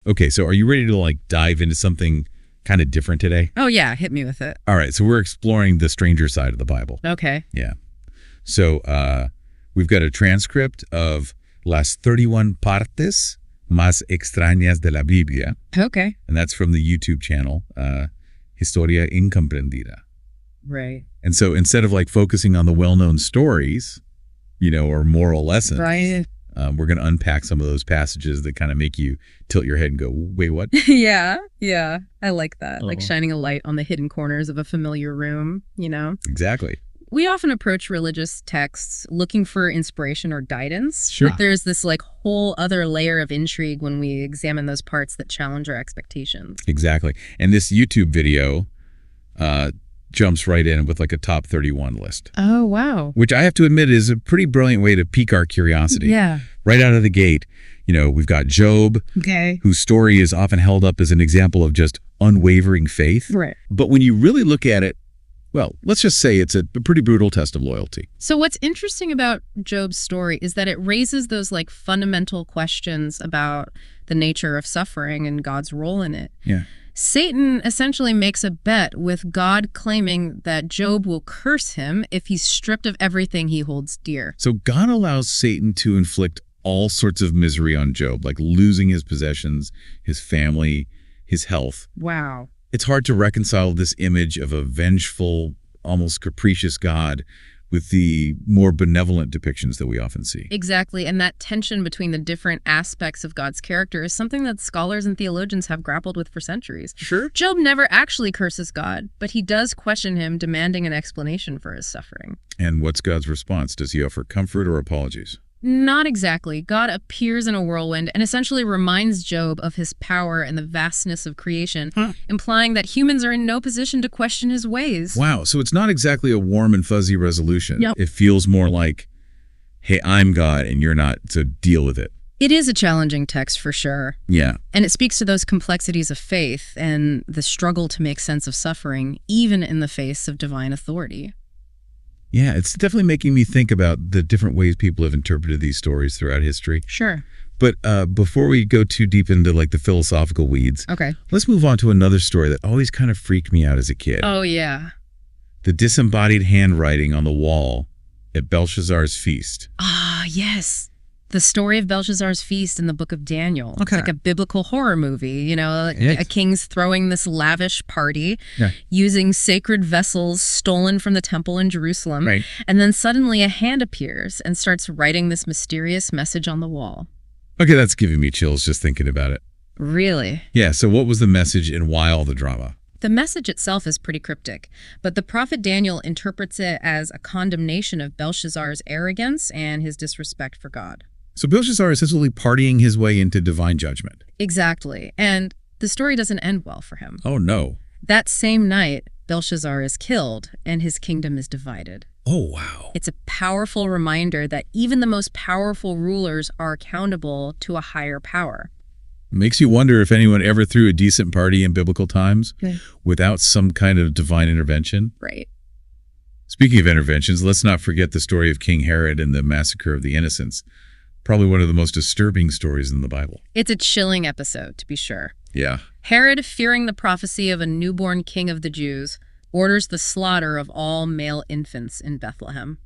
Okay, so are you ready to like dive into something kind of different today? Oh, yeah. Hit me with it. All right, so we're exploring the stranger side of the Bible. Okay. Yeah. So we've got a transcript of las 31 partes más extrañas de la Biblia. Okay. And that's from the YouTube channel, Historia Incomprendida. Right. And so instead of like focusing on the well-known stories, or moral lessons, right. We're going to unpack some of those passages that kind of make you tilt your head and go, wait, what? Yeah. I like that. Oh. Like shining a light on the hidden corners of a familiar room, Exactly. We often approach religious texts looking for inspiration or guidance. Sure. But there's this like whole other layer of intrigue when we examine those parts that challenge our expectations. Exactly. And this YouTube video jumps right in with like a top 31 list. Oh, wow. Which I have to admit is a pretty brilliant way to pique our curiosity. Yeah. Right out of the gate, we've got Job, okay, whose story is often held up as an example of just unwavering faith. Right. But when you really look at it, well, let's just say it's a pretty brutal test of loyalty. So what's interesting about Job's story is that it raises those like fundamental questions about the nature of suffering and God's role in it. Yeah. Satan essentially makes a bet with God claiming that Job will curse him if he's stripped of everything he holds dear. So God allows Satan to inflict all sorts of misery on Job, like losing his possessions, his family, his health. Wow. It's hard to reconcile this image of a vengeful, almost capricious God with the more benevolent depictions that we often see. Exactly, and that tension between the different aspects of God's character is something that scholars and theologians have grappled with for centuries. Sure. Job never actually curses God, but he does question him, demanding an explanation for his suffering. And what's God's response? Does he offer comfort or apologies? Not exactly. God appears in a whirlwind and essentially reminds Job of his power and the vastness of creation, implying that humans are in no position to question his ways. Wow, so it's not exactly a warm and fuzzy resolution. Yep. It feels more like, hey, I'm God and you're not, so deal with it. It is a challenging text for sure. Yeah. And it speaks to those complexities of faith and the struggle to make sense of suffering, even in the face of divine authority. Yeah, it's definitely making me think about the different ways people have interpreted these stories throughout history. Sure. But before we go too deep into like the philosophical weeds, okay, let's move on to another story that always kind of freaked me out as a kid. Oh, yeah. The disembodied handwriting on the wall at Belshazzar's feast. Ah, yes. The story of Belshazzar's feast in the book of Daniel. Okay. It's like a biblical horror movie, Yes. A king's throwing this lavish party using sacred vessels stolen from the temple in Jerusalem. Right. And then suddenly a hand appears and starts writing this mysterious message on the wall. Okay, that's giving me chills just thinking about it. Really? Yeah, so what was the message and why all the drama? The message itself is pretty cryptic, but the prophet Daniel interprets it as a condemnation of Belshazzar's arrogance and his disrespect for God. So Belshazzar is essentially partying his way into divine judgment. Exactly. And the story doesn't end well for him. Oh, no. That same night, Belshazzar is killed and his kingdom is divided. Oh, wow. It's a powerful reminder that even the most powerful rulers are accountable to a higher power. Makes you wonder if anyone ever threw a decent party in biblical times without some kind of divine intervention. Right. Speaking of interventions, let's not forget the story of King Herod and the massacre of the innocents. Probably one of the most disturbing stories in the Bible. It's a chilling episode, to be sure. Yeah. Herod, fearing the prophecy of a newborn king of the Jews, orders the slaughter of all male infants in Bethlehem.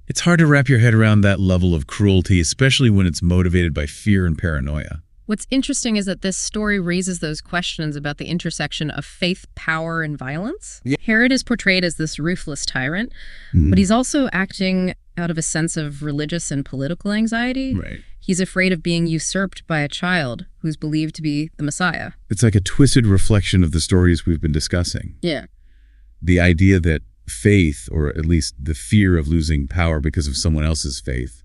It's hard to wrap your head around that level of cruelty, especially when it's motivated by fear and paranoia. What's interesting is that this story raises those questions about the intersection of faith, power, and violence. Yeah. Herod is portrayed as this ruthless tyrant, but he's also acting out of a sense of religious and political anxiety. Right. He's afraid of being usurped by a child who's believed to be the Messiah. It's like a twisted reflection of the stories we've been discussing. Yeah. The idea that faith, or at least the fear of losing power because of someone else's faith,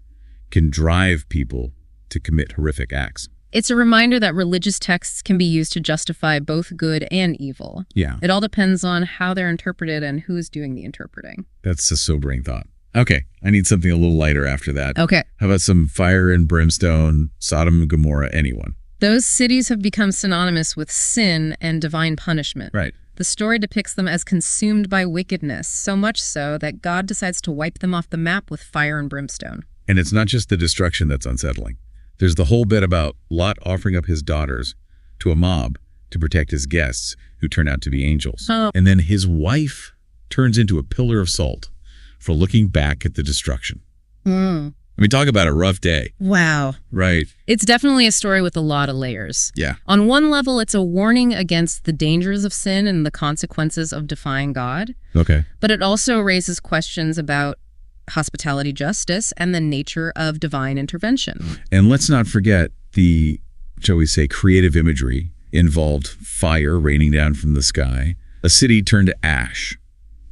can drive people to commit horrific acts. It's a reminder that religious texts can be used to justify both good and evil. Yeah. It all depends on how they're interpreted and who's doing the interpreting. That's a sobering thought. Okay, I need something a little lighter after that. Okay. How about some fire and brimstone, Sodom and Gomorrah, anyone? Those cities have become synonymous with sin and divine punishment. Right. The story depicts them as consumed by wickedness, so much so that God decides to wipe them off the map with fire and brimstone. And it's not just the destruction that's unsettling. There's the whole bit about Lot offering up his daughters to a mob to protect his guests, who turn out to be angels. Oh. And then his wife turns into a pillar of salt for looking back at the destruction. I mean, talk about a rough day. Wow. Right. It's definitely a story with a lot of layers. Yeah. On one level, it's a warning against the dangers of sin and the consequences of defying God. Okay. But it also raises questions about hospitality justice and the nature of divine intervention. And let's not forget the, shall we say, creative imagery involved: fire raining down from the sky, a city turned to ash,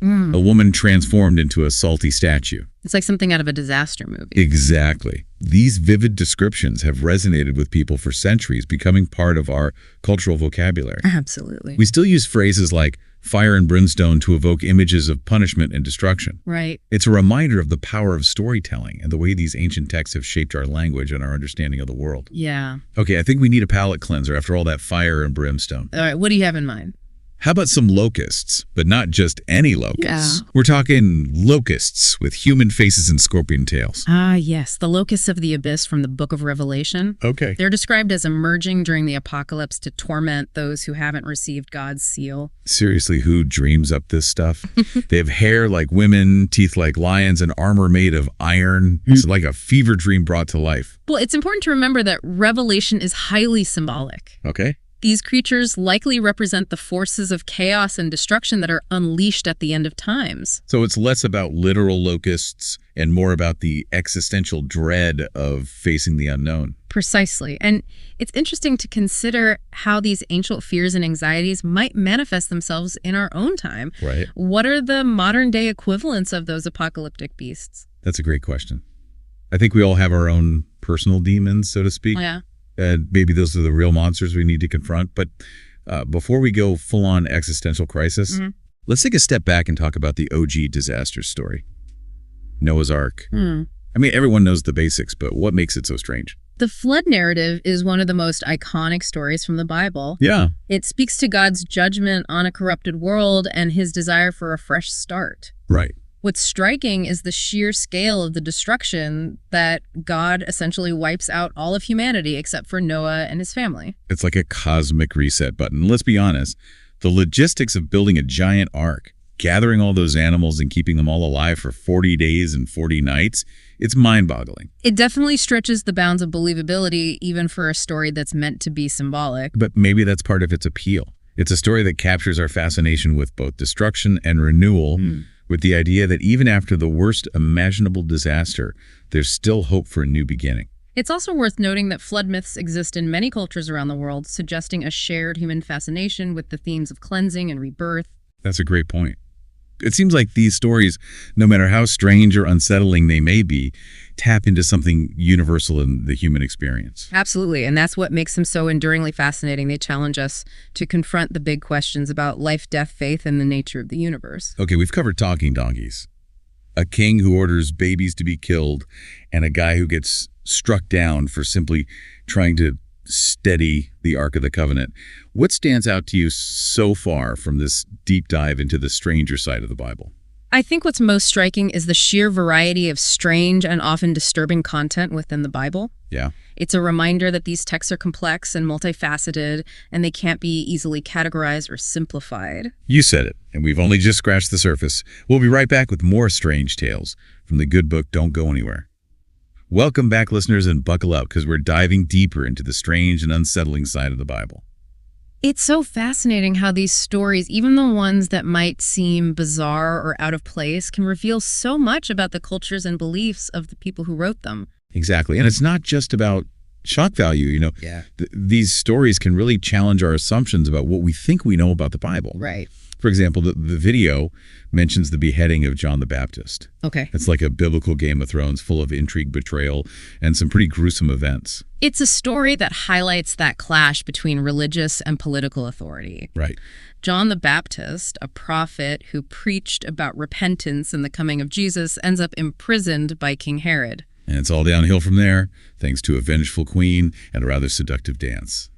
a woman transformed into a salty statue. It's like something out of a disaster movie. Exactly. These vivid descriptions have resonated with people for centuries, becoming part of our cultural vocabulary. Absolutely. We still use phrases like fire and brimstone to evoke images of punishment and destruction. Right. It's a reminder of the power of storytelling and the way these ancient texts have shaped our language and our understanding of the world. Yeah. Okay, I think we need a palate cleanser after all that fire and brimstone. All right, what do you have in mind? How about some locusts, but not just any locusts? Yeah. We're talking locusts with human faces and scorpion tails. Ah, yes, the locusts of the abyss from the Book of Revelation. Okay. They're described as emerging during the apocalypse to torment those who haven't received God's seal. Seriously, who dreams up this stuff? They have hair like women, teeth like lions, and armor made of iron. It's like a fever dream brought to life. Well, it's important to remember that Revelation is highly symbolic. Okay. These creatures likely represent the forces of chaos and destruction that are unleashed at the end of times. So it's less about literal locusts and more about the existential dread of facing the unknown. Precisely. And it's interesting to consider how these ancient fears and anxieties might manifest themselves in our own time. Right. What are the modern day equivalents of those apocalyptic beasts? That's a great question. I think we all have our own personal demons, so to speak. Yeah. Maybe those are the real monsters we need to confront. But before we go full-on existential crisis, let's take a step back and talk about the OG disaster story. Noah's Ark. I mean, everyone knows the basics, but what makes it so strange? The flood narrative is one of the most iconic stories from the Bible. Yeah. It speaks to God's judgment on a corrupted world and his desire for a fresh start. Right. What's striking is the sheer scale of the destruction that God essentially wipes out all of humanity except for Noah and his family. It's like a cosmic reset button. Let's be honest, the logistics of building a giant ark, gathering all those animals and keeping them all alive for 40 days and 40 nights, it's mind-boggling. It definitely stretches the bounds of believability, even for a story that's meant to be symbolic. But maybe that's part of its appeal. It's a story that captures our fascination with both destruction and renewal, with the idea that even after the worst imaginable disaster, there's still hope for a new beginning. It's also worth noting that flood myths exist in many cultures around the world, suggesting a shared human fascination with the themes of cleansing and rebirth. That's a great point. It seems like these stories, no matter how strange or unsettling they may be, tap into something universal in the human experience. Absolutely, and that's what makes them so enduringly fascinating. They challenge us to confront the big questions about life, death, faith, and the nature of the universe. Okay, we've covered talking donkeys, a king who orders babies to be killed, and a guy who gets struck down for simply trying to steady the Ark of the Covenant. What stands out to you so far from this deep dive into the stranger side of the Bible? I think what's most striking is the sheer variety of strange and often disturbing content within the Bible. Yeah. It's a reminder that these texts are complex and multifaceted, and they can't be easily categorized or simplified. You said it, and we've only just scratched the surface. We'll be right back with more strange tales from the good book. Don't go anywhere. Welcome back, listeners, and buckle up, because we're diving deeper into the strange and unsettling side of the Bible. It's so fascinating how these stories, even the ones that might seem bizarre or out of place, can reveal so much about the cultures and beliefs of the people who wrote them. Exactly. And it's not just about shock value. You know, these stories can really challenge our assumptions about what we think we know about the Bible. Right. For example, the video mentions the beheading of John the Baptist. Okay. It's like a biblical Game of Thrones full of intrigue, betrayal, and some pretty gruesome events. It's a story that highlights that clash between religious and political authority. Right. John the Baptist, a prophet who preached about repentance and the coming of Jesus, ends up imprisoned by King Herod. And it's all downhill from there, thanks to a vengeful queen and a rather seductive dance.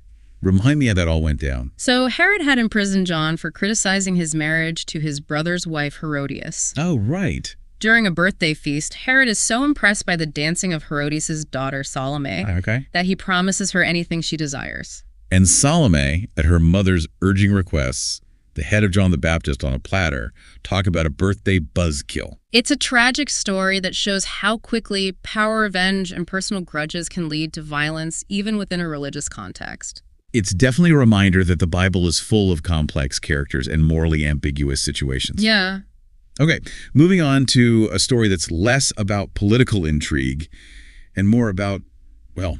Remind me how that all went down. So Herod had imprisoned John for criticizing his marriage to his brother's wife, Herodias. Oh, right. During a birthday feast, Herod is so impressed by the dancing of Herodias' daughter, Salome, Okay. that he promises her anything she desires. And Salome, at her mother's urging requests, the head of John the Baptist on a platter, talk about a birthday buzzkill. It's a tragic story that shows how quickly power, revenge, and personal grudges can lead to violence, even within a religious context. It's definitely a reminder that the Bible is full of complex characters and morally ambiguous situations. Yeah. Okay, moving on to a story that's less about political intrigue and more about, well,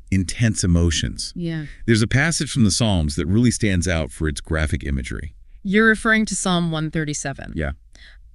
intense emotions. Yeah. There's a passage from the Psalms that really stands out for its graphic imagery. You're referring to Psalm 137. Yeah.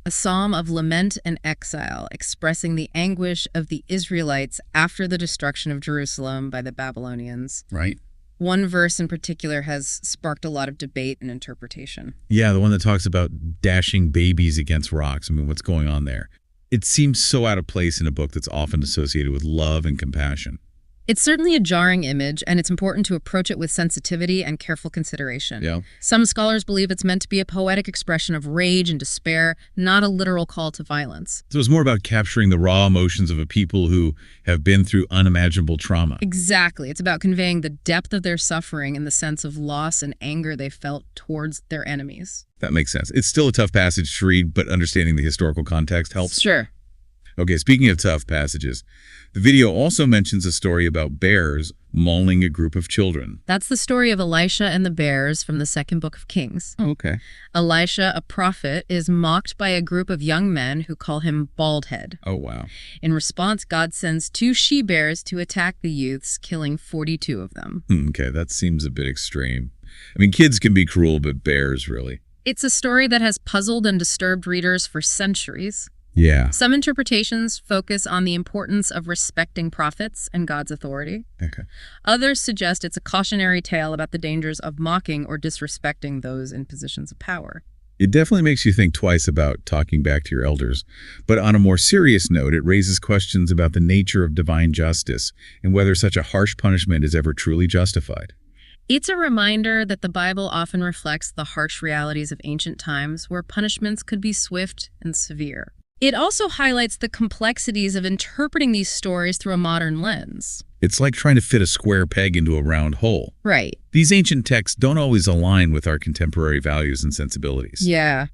A psalm of lament and exile, expressing the anguish of the Israelites after the destruction of Jerusalem by the Babylonians. Right. One verse in particular has sparked a lot of debate and interpretation. Yeah, the one that talks about dashing babies against rocks. I mean, what's going on there? It seems so out of place in a book that's often associated with love and compassion. It's certainly a jarring image, and it's important to approach it with sensitivity and careful consideration. Yeah. Some scholars believe it's meant to be a poetic expression of rage and despair, not a literal call to violence. So it's more about capturing the raw emotions of a people who have been through unimaginable trauma. Exactly. It's about conveying the depth of their suffering and the sense of loss and anger they felt towards their enemies. That makes sense. It's still a tough passage to read, but understanding the historical context helps. Sure. Okay, speaking of tough passages, the video also mentions a story about bears mauling a group of children. That's the story of Elisha and the bears from the second book of Kings. Oh, okay. Elisha, a prophet, is mocked by a group of young men who call him Baldhead. Oh, wow. In response, God sends 2 she-bears to attack the youths, killing 42 of them. Okay, that seems a bit extreme. I mean, kids can be cruel, but bears, really. It's a story that has puzzled and disturbed readers for centuries. Yeah. Some interpretations focus on the importance of respecting prophets and God's authority. Okay. Others suggest it's a cautionary tale about the dangers of mocking or disrespecting those in positions of power. It definitely makes you think twice about talking back to your elders. But on a more serious note, it raises questions about the nature of divine justice and whether such a harsh punishment is ever truly justified. It's a reminder that the Bible often reflects the harsh realities of ancient times where punishments could be swift and severe. It also highlights the complexities of interpreting these stories through a modern lens. It's like trying to fit a square peg into a round hole. Right. These ancient texts don't always align with our contemporary values and sensibilities. Yeah.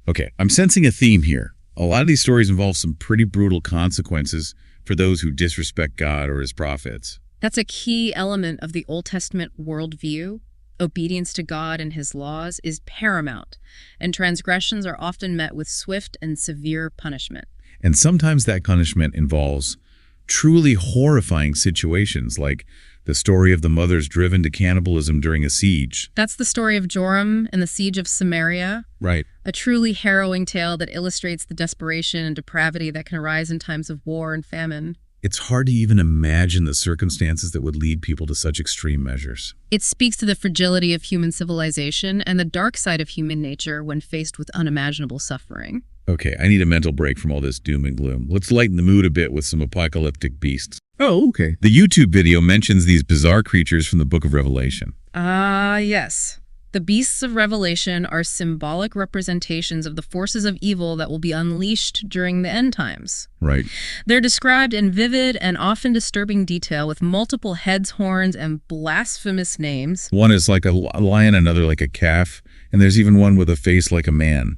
Okay, I'm sensing a theme here. A lot of these stories involve some pretty brutal consequences for those who disrespect God or his prophets. That's a key element of the Old Testament worldview. Obedience to God and his laws is paramount, and transgressions are often met with swift and severe punishment. And sometimes that punishment involves truly horrifying situations, like the story of the mothers driven to cannibalism during a siege. That's the story of Joram and the siege of Samaria. Right. A truly harrowing tale that illustrates the desperation and depravity that can arise in times of war and famine. It's hard to even imagine the circumstances that would lead people to such extreme measures. It speaks to the fragility of human civilization and the dark side of human nature when faced with unimaginable suffering. Okay, I need a mental break from all this doom and gloom. Let's lighten the mood a bit with some apocalyptic beasts. Oh, okay. The YouTube video mentions these bizarre creatures from the book of Revelation. Yes. The beasts of Revelation are symbolic representations of the forces of evil that will be unleashed during the end times. Right. They're described in vivid and often disturbing detail with multiple heads, horns, and blasphemous names. One is like a lion, another like a calf, and there's even one with a face like a man.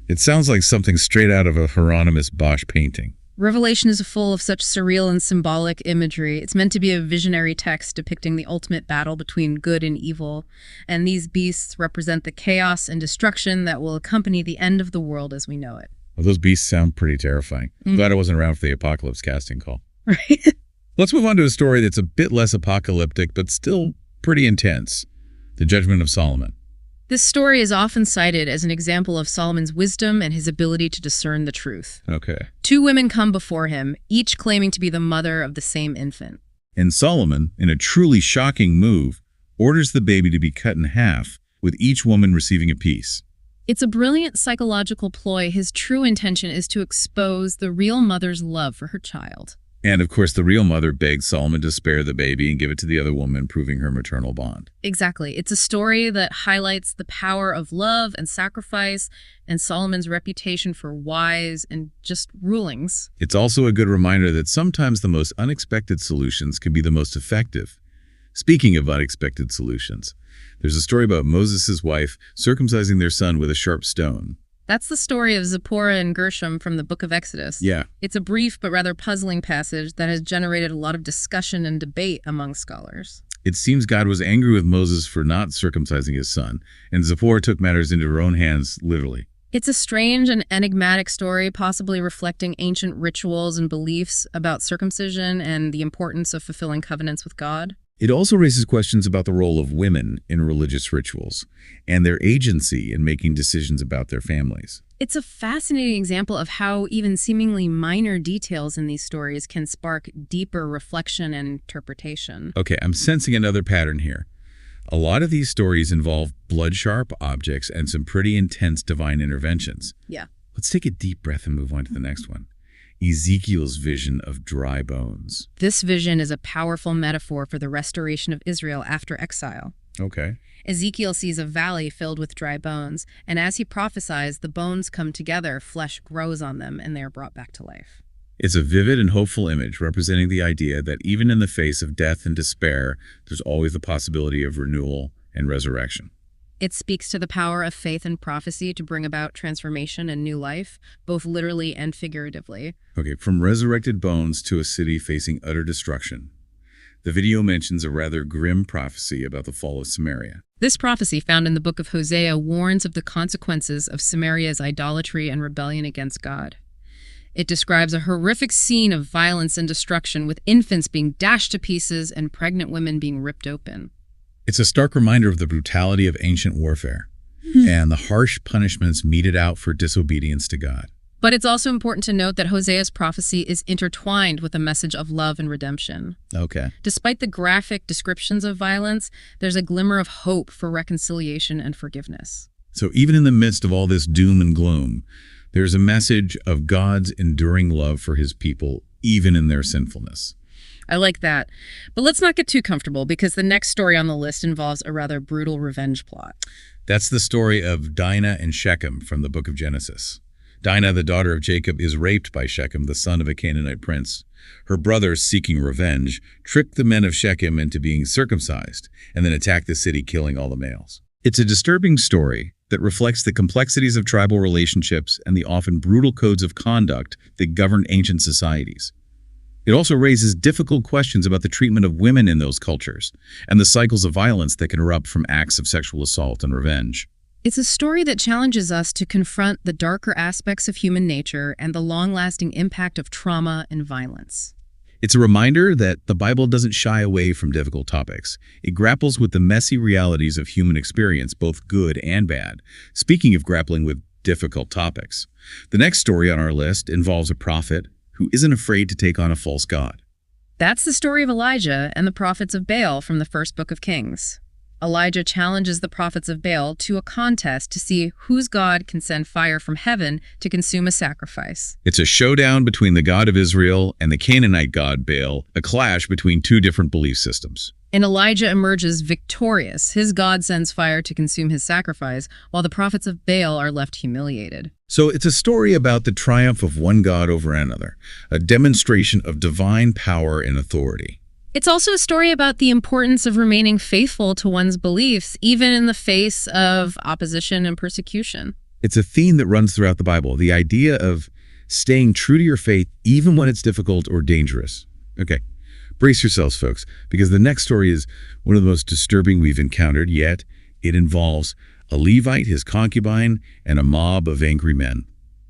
It sounds like something straight out of a Hieronymus Bosch painting. Revelation is full of such surreal and symbolic imagery. It's meant to be a visionary text depicting the ultimate battle between good and evil, and these beasts represent the chaos and destruction that will accompany the end of the world as we know it. Well, those beasts sound pretty terrifying. I'm glad I wasn't around for the Apocalypse casting call. Right. Let's move on to a story that's a bit less apocalyptic, but still pretty intense. The Judgment of Solomon. This story is often cited as an example of Solomon's wisdom and his ability to discern the truth. Okay. 2 women come before him, each claiming to be the mother of the same infant. And Solomon, in a truly shocking move, orders the baby to be cut in half, with each woman receiving a piece. It's a brilliant psychological ploy. His true intention is to expose the real mother's love for her child. And, of course, the real mother begs Solomon to spare the baby and give it to the other woman, proving her maternal bond. Exactly. It's a story that highlights the power of love and sacrifice and Solomon's reputation for wise and just rulings. It's also a good reminder that sometimes the most unexpected solutions can be the most effective. Speaking of unexpected solutions, there's a story about Moses' wife circumcising their son with a sharp stone. That's the story of Zipporah and Gershom from the Book of Exodus. Yeah. It's a brief but rather puzzling passage that has generated a lot of discussion and debate among scholars. It seems God was angry with Moses for not circumcising his son, and Zipporah took matters into her own hands, literally. It's a strange and enigmatic story, possibly reflecting ancient rituals and beliefs about circumcision and the importance of fulfilling covenants with God. It also raises questions about the role of women in religious rituals and their agency in making decisions about their families. It's a fascinating example of how even seemingly minor details in these stories can spark deeper reflection and interpretation. Okay, I'm sensing another pattern here. A lot of these stories involve blood-sharp objects and some pretty intense divine interventions. Yeah. Let's take a deep breath and move on to the next one. Ezekiel's vision of dry bones. This vision is a powerful metaphor for the restoration of Israel after exile. Okay. Ezekiel sees a valley filled with dry bones, and as he prophesies, the bones come together, flesh grows on them, and they are brought back to life. It's a vivid and hopeful image representing the idea that even in the face of death and despair, there's always the possibility of renewal and resurrection. It speaks to the power of faith and prophecy to bring about transformation and new life, both literally and figuratively. Okay, from resurrected bones to a city facing utter destruction. The video mentions a rather grim prophecy about the fall of Samaria. This prophecy, found in the book of Hosea, warns of the consequences of Samaria's idolatry and rebellion against God. It describes a horrific scene of violence and destruction, with infants being dashed to pieces and pregnant women being ripped open. It's a stark reminder of the brutality of ancient warfare and the harsh punishments meted out for disobedience to God. But it's also important to note that Hosea's prophecy is intertwined with a message of love and redemption. Okay. Despite the graphic descriptions of violence, there's a glimmer of hope for reconciliation and forgiveness. So even in the midst of all this doom and gloom, there's a message of God's enduring love for his people, even in their sinfulness. I like that. But let's not get too comfortable, because the next story on the list involves a rather brutal revenge plot. That's the story of Dinah and Shechem from the book of Genesis. Dinah, the daughter of Jacob, is raped by Shechem, the son of a Canaanite prince. Her brothers, seeking revenge, trick the men of Shechem into being circumcised and then attack the city, killing all the males. It's a disturbing story that reflects the complexities of tribal relationships and the often brutal codes of conduct that governed ancient societies. It also raises difficult questions about the treatment of women in those cultures and the cycles of violence that can erupt from acts of sexual assault and revenge. It's a story that challenges us to confront the darker aspects of human nature and the long-lasting impact of trauma and violence. It's a reminder that the Bible doesn't shy away from difficult topics. It grapples with the messy realities of human experience, both good and bad. Speaking of grappling with difficult topics, the next story on our list involves a prophet who isn't afraid to take on a false god. That's the story of Elijah and the prophets of Baal from the first book of Kings. Elijah challenges the prophets of Baal to a contest to see whose god can send fire from heaven to consume a sacrifice. It's a showdown between the God of Israel and the Canaanite god Baal, a clash between two different belief systems. And Elijah emerges victorious. His god sends fire to consume his sacrifice, while the prophets of Baal are left humiliated. So it's a story about the triumph of one god over another, a demonstration of divine power and authority. It's also a story about the importance of remaining faithful to one's beliefs, even in the face of opposition and persecution. It's a theme that runs throughout the Bible, the idea of staying true to your faith even when it's difficult or dangerous. Okay, brace yourselves, folks, because the next story is one of the most disturbing we've encountered yet. It involves a Levite, his concubine, and a mob of angry men.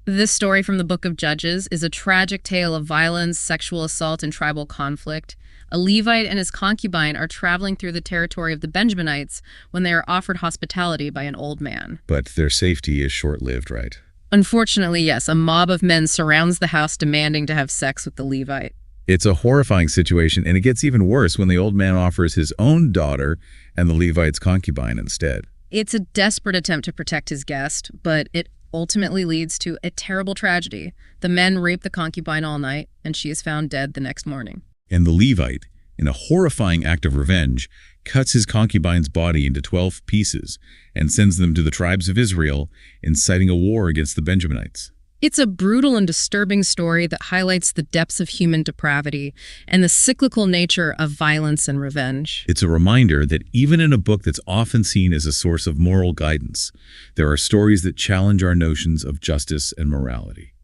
This story from the book of Judges is a tragic tale of violence, sexual assault, and tribal conflict. A Levite and his concubine are traveling through the territory of the Benjaminites when they are offered hospitality by an old man. But their safety is short-lived, right? Unfortunately, yes, a mob of men surrounds the house demanding to have sex with the Levite. It's a horrifying situation, and it gets even worse when the old man offers his own daughter and the Levite's concubine instead. It's a desperate attempt to protect his guest, but it ultimately leads to a terrible tragedy. The men rape the concubine all night, and she is found dead the next morning. And the Levite, in a horrifying act of revenge, cuts his concubine's body into 12 pieces and sends them to the tribes of Israel, inciting a war against the Benjaminites. It's a brutal and disturbing story that highlights the depths of human depravity and the cyclical nature of violence and revenge. It's a reminder that even in a book that's often seen as a source of moral guidance, there are stories that challenge our notions of justice and morality.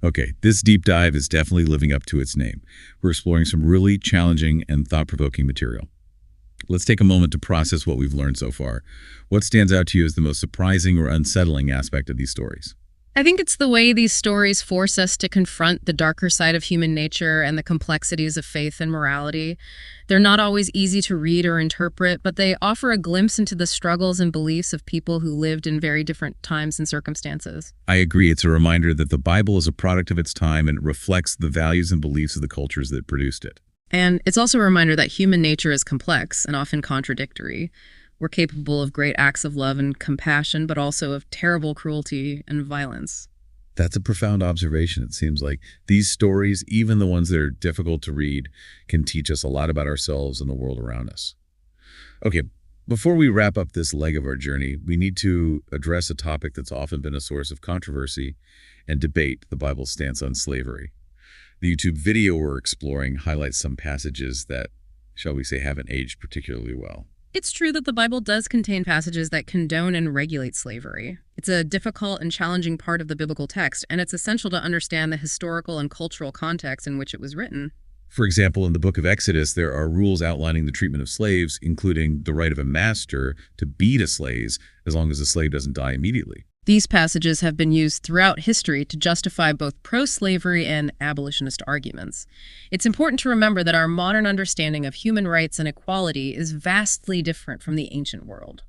Okay, this deep dive is definitely living up to its name. We're exploring some really challenging and thought-provoking material. Let's take a moment to process what we've learned so far. What stands out to you as the most surprising or unsettling aspect of these stories? I think it's the way these stories force us to confront the darker side of human nature and the complexities of faith and morality. They're not always easy to read or interpret, but they offer a glimpse into the struggles and beliefs of people who lived in very different times and circumstances. I agree. It's a reminder that the Bible is a product of its time and it reflects the values and beliefs of the cultures that produced it. And it's also a reminder that human nature is complex and often contradictory. We're capable of great acts of love and compassion, but also of terrible cruelty and violence. That's a profound observation. It seems like these stories, even the ones that are difficult to read, can teach us a lot about ourselves and the world around us. Okay, before we wrap up this leg of our journey, we need to address a topic that's often been a source of controversy and debate: the Bible's stance on slavery. The YouTube video we're exploring highlights some passages that, shall we say, haven't aged particularly well. It's true that the Bible does contain passages that condone and regulate slavery. It's a difficult and challenging part of the biblical text, and it's essential to understand the historical and cultural context in which it was written. For example, in the book of Exodus, there are rules outlining the treatment of slaves, including the right of a master to beat a slave as long as the slave doesn't die immediately. These passages have been used throughout history to justify both pro-slavery and abolitionist arguments. It's important to remember that our modern understanding of human rights and equality is vastly different from the ancient world.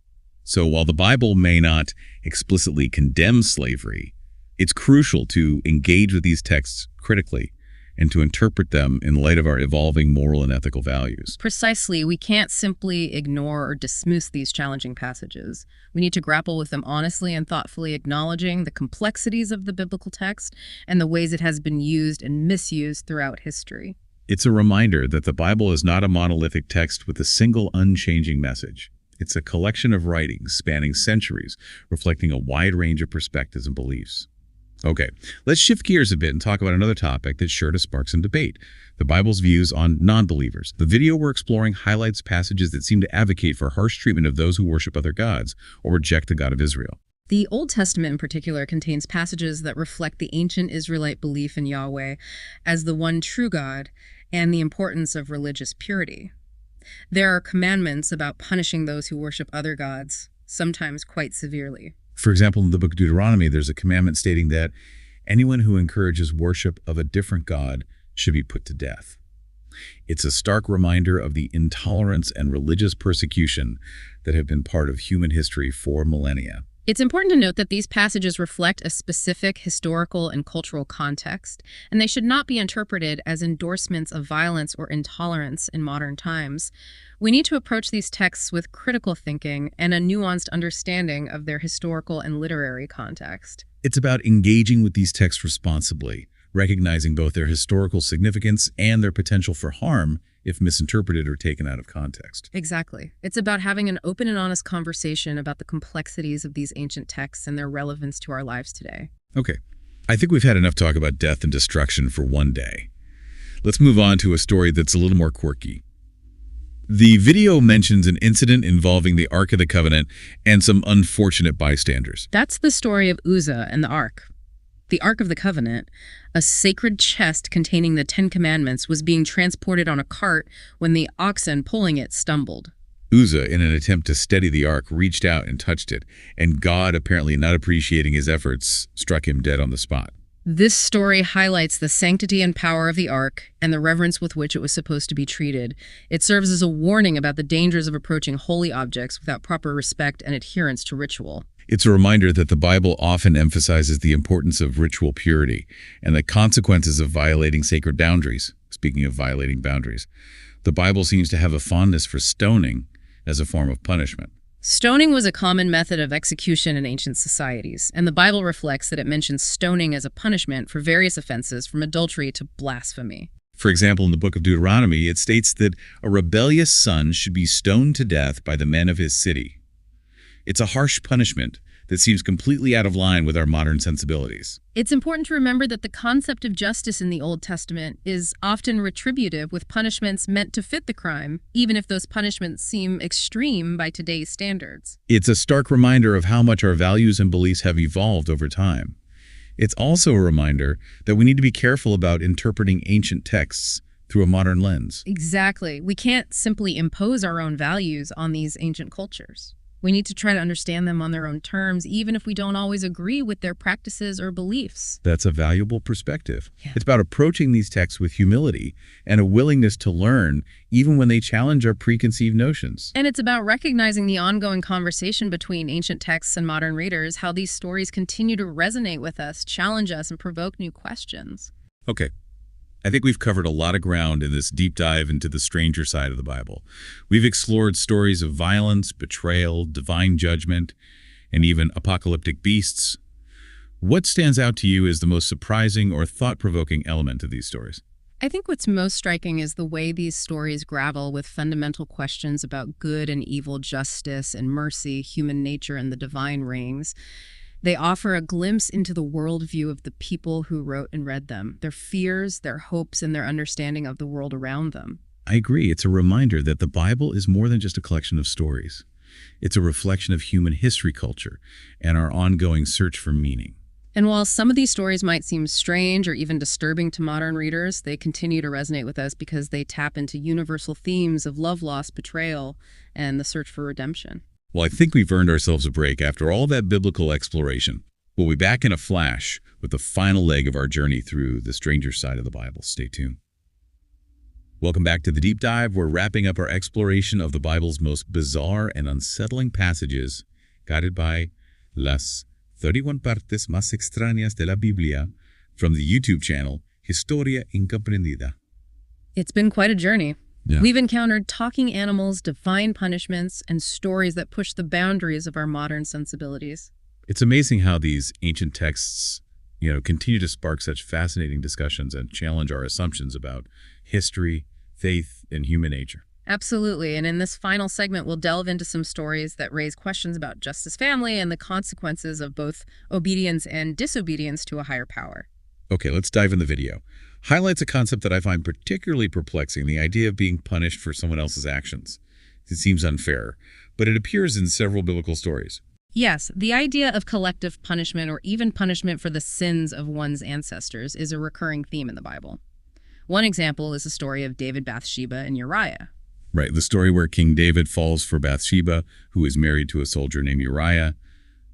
So while the Bible may not explicitly condemn slavery, it's crucial to engage with these texts critically and to interpret them in light of our evolving moral and ethical values. Precisely, we can't simply ignore or dismiss these challenging passages. We need to grapple with them honestly and thoughtfully, acknowledging the complexities of the biblical text and the ways it has been used and misused throughout history. It's a reminder that the Bible is not a monolithic text with a single unchanging message. It's a collection of writings spanning centuries, reflecting a wide range of perspectives and beliefs. Okay, let's shift gears a bit and talk about another topic that's sure to spark some debate: the Bible's views on non-believers. The video we're exploring highlights passages that seem to advocate for harsh treatment of those who worship other gods or reject the God of Israel. The Old Testament in particular contains passages that reflect the ancient Israelite belief in Yahweh as the one true God and the importance of religious purity. There are commandments about punishing those who worship other gods, sometimes quite severely. For example, in the book of Deuteronomy, there's a commandment stating that anyone who encourages worship of a different god should be put to death. It's a stark reminder of the intolerance and religious persecution that have been part of human history for millennia. It's important to note that these passages reflect a specific historical and cultural context, and they should not be interpreted as endorsements of violence or intolerance in modern times. We need to approach these texts with critical thinking and a nuanced understanding of their historical and literary context. It's about engaging with these texts responsibly, recognizing both their historical significance and their potential for harm if misinterpreted or taken out of context. Exactly. It's about having an open and honest conversation about the complexities of these ancient texts and their relevance to our lives today. Okay, I think we've had enough talk about death and destruction for one day. Let's move on to a story that's a little more quirky. The video mentions an incident involving the Ark of the Covenant and some unfortunate bystanders. That's the story of Uzzah and the Ark. The Ark of the Covenant, a sacred chest containing the Ten Commandments, was being transported on a cart when the oxen pulling it stumbled. Uzzah, in an attempt to steady the ark, reached out and touched it, and God, apparently not appreciating his efforts, struck him dead on the spot. This story highlights the sanctity and power of the Ark and the reverence with which it was supposed to be treated. It serves as a warning about the dangers of approaching holy objects without proper respect and adherence to ritual. It's a reminder that the Bible often emphasizes the importance of ritual purity and the consequences of violating sacred boundaries. Speaking of violating boundaries, the Bible seems to have a fondness for stoning as a form of punishment. Stoning was a common method of execution in ancient societies, and the Bible reflects that it mentions stoning as a punishment for various offenses from adultery to blasphemy. For example, in the book of Deuteronomy, it states that a rebellious son should be stoned to death by the men of his city. It's a harsh punishment that seems completely out of line with our modern sensibilities. It's important to remember that the concept of justice in the Old Testament is often retributive, with punishments meant to fit the crime, even if those punishments seem extreme by today's standards. It's a stark reminder of how much our values and beliefs have evolved over time. It's also a reminder that we need to be careful about interpreting ancient texts through a modern lens. Exactly. We can't simply impose our own values on these ancient cultures. We need to try to understand them on their own terms, even if we don't always agree with their practices or beliefs. That's a valuable perspective. Yeah. It's about approaching these texts with humility and a willingness to learn, even when they challenge our preconceived notions. And it's about recognizing the ongoing conversation between ancient texts and modern readers, how these stories continue to resonate with us, challenge us, and provoke new questions. Okay. I think we've covered a lot of ground in this deep dive into the stranger side of the Bible. We've explored stories of violence, betrayal, divine judgment, and even apocalyptic beasts. What stands out to you as the most surprising or thought-provoking element of these stories? I think what's most striking is the way these stories grapple with fundamental questions about good and evil, justice and mercy, human nature, and the divine rings. They offer a glimpse into the worldview of the people who wrote and read them, their fears, their hopes, and their understanding of the world around them. I agree. It's a reminder that the Bible is more than just a collection of stories. It's a reflection of human history, culture, and our ongoing search for meaning. And while some of these stories might seem strange or even disturbing to modern readers, they continue to resonate with us because they tap into universal themes of love, loss, betrayal, and the search for redemption. Well, I think we've earned ourselves a break after all that biblical exploration. We'll be back in a flash with the final leg of our journey through the stranger side of the Bible. Stay tuned. Welcome back to The Deep Dive. We're wrapping up our exploration of the Bible's most bizarre and unsettling passages, guided by las 31 partes más extrañas de la Biblia from the YouTube channel Historia Incomprendida. It's been quite a journey. Yeah. We've encountered talking animals, divine punishments, and stories that push the boundaries of our modern sensibilities. It's amazing how these ancient texts, continue to spark such fascinating discussions and challenge our assumptions about history, faith, and human nature. Absolutely. And in this final segment, we'll delve into some stories that raise questions about justice, family, and the consequences of both obedience and disobedience to a higher power. Okay, let's dive in the video. Highlights a concept that I find particularly perplexing, the idea of being punished for someone else's actions. It seems unfair, but it appears in several biblical stories. Yes, the idea of collective punishment or even punishment for the sins of one's ancestors is a recurring theme in the Bible. One example is the story of David, Bathsheba, and Uriah. Right, the story where King David falls for Bathsheba, who is married to a soldier named Uriah.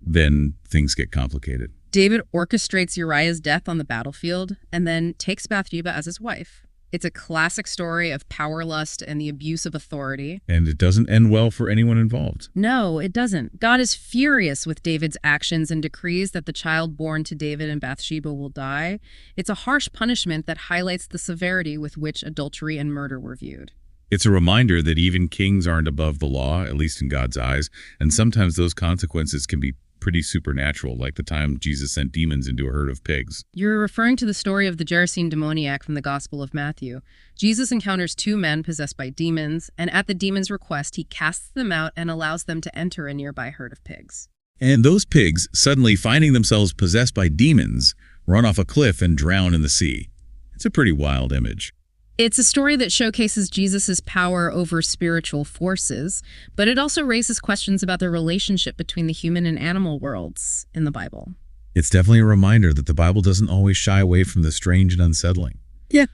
Then things get complicated. David orchestrates Uriah's death on the battlefield and then takes Bathsheba as his wife. It's a classic story of power lust and the abuse of authority. And it doesn't end well for anyone involved. No, it doesn't. God is furious with David's actions and decrees that the child born to David and Bathsheba will die. It's a harsh punishment that highlights the severity with which adultery and murder were viewed. It's a reminder that even kings aren't above the law, at least in God's eyes, and sometimes those consequences can be pretty supernatural, like the time Jesus sent demons into a herd of pigs. You're referring to the story of the Gerasene demoniac from the Gospel of Matthew. Jesus encounters two men possessed by demons, and at the demons' request, he casts them out and allows them to enter a nearby herd of pigs. And those pigs, suddenly finding themselves possessed by demons, run off a cliff and drown in the sea. It's a pretty wild image. It's a story that showcases Jesus' power over spiritual forces, but it also raises questions about the relationship between the human and animal worlds in the Bible. It's definitely a reminder that the Bible doesn't always shy away from the strange and unsettling. Yeah.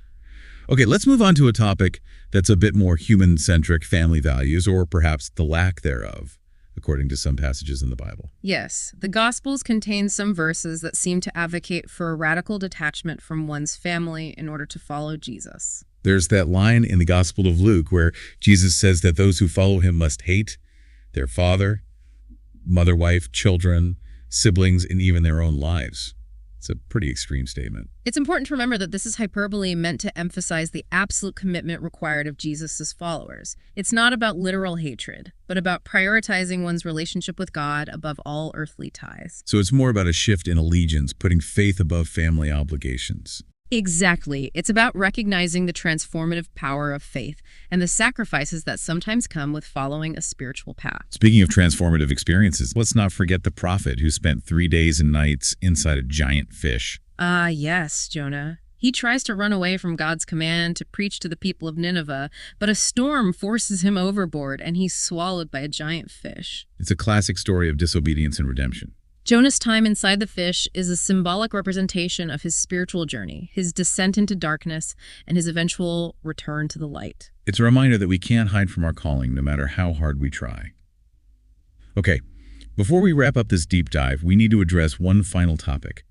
Okay, let's move on to a topic that's a bit more human-centric, family values, or perhaps the lack thereof, according to some passages in the Bible. Yes, the Gospels contain some verses that seem to advocate for a radical detachment from one's family in order to follow Jesus. There's that line in the Gospel of Luke where Jesus says that those who follow him must hate their father, mother, wife, children, siblings, and even their own lives. It's a pretty extreme statement. It's important to remember that this is hyperbole meant to emphasize the absolute commitment required of Jesus' followers. It's not about literal hatred, but about prioritizing one's relationship with God above all earthly ties. So it's more about a shift in allegiance, putting faith above family obligations. Exactly. It's about recognizing the transformative power of faith and the sacrifices that sometimes come with following a spiritual path. Speaking of transformative experiences, let's not forget the prophet who spent 3 days and nights inside a giant fish. Ah, yes, Jonah. He tries to run away from God's command to preach to the people of Nineveh, but a storm forces him overboard and he's swallowed by a giant fish. It's a classic story of disobedience and redemption. Jonah's time inside the fish is a symbolic representation of his spiritual journey, his descent into darkness, and his eventual return to the light. It's a reminder that we can't hide from our calling no matter how hard we try. Okay, before we wrap up this deep dive, we need to address one final topic.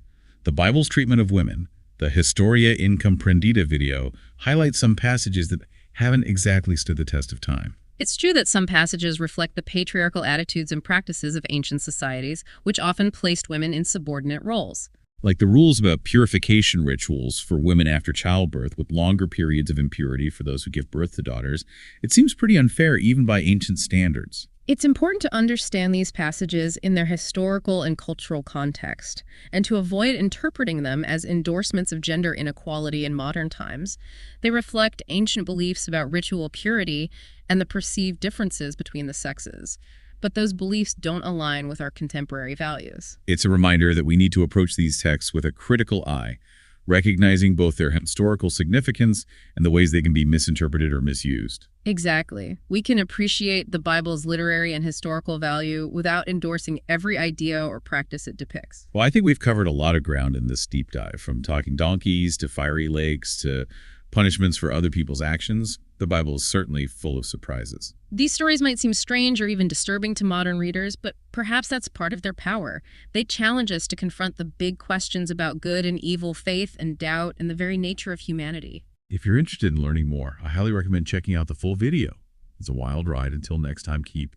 The Bible's treatment of women. The Historia Incomprendida video highlights some passages that haven't exactly stood the test of time. It's true that some passages reflect the patriarchal attitudes and practices of ancient societies, which often placed women in subordinate roles. Like the rules about purification rituals for women after childbirth with longer periods of impurity for those who give birth to daughters, it seems pretty unfair even by ancient standards. It's important to understand these passages in their historical and cultural context, and to avoid interpreting them as endorsements of gender inequality in modern times. They reflect ancient beliefs about ritual purity and the perceived differences between the sexes. But those beliefs don't align with our contemporary values. It's a reminder that we need to approach these texts with a critical eye, recognizing both their historical significance and the ways they can be misinterpreted or misused. Exactly. We can appreciate the Bible's literary and historical value without endorsing every idea or practice it depicts. Well, I think we've covered a lot of ground in this deep dive, from talking donkeys to fiery lakes to punishments for other people's actions. The Bible is certainly full of surprises. These stories might seem strange or even disturbing to modern readers, but perhaps that's part of their power. They challenge us to confront the big questions about good and evil, faith and doubt, and the very nature of humanity. If you're interested in learning more, I highly recommend checking out the full video. It's a wild ride. Until next time, keep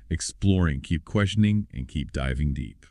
exploring, keep questioning, and keep diving deep.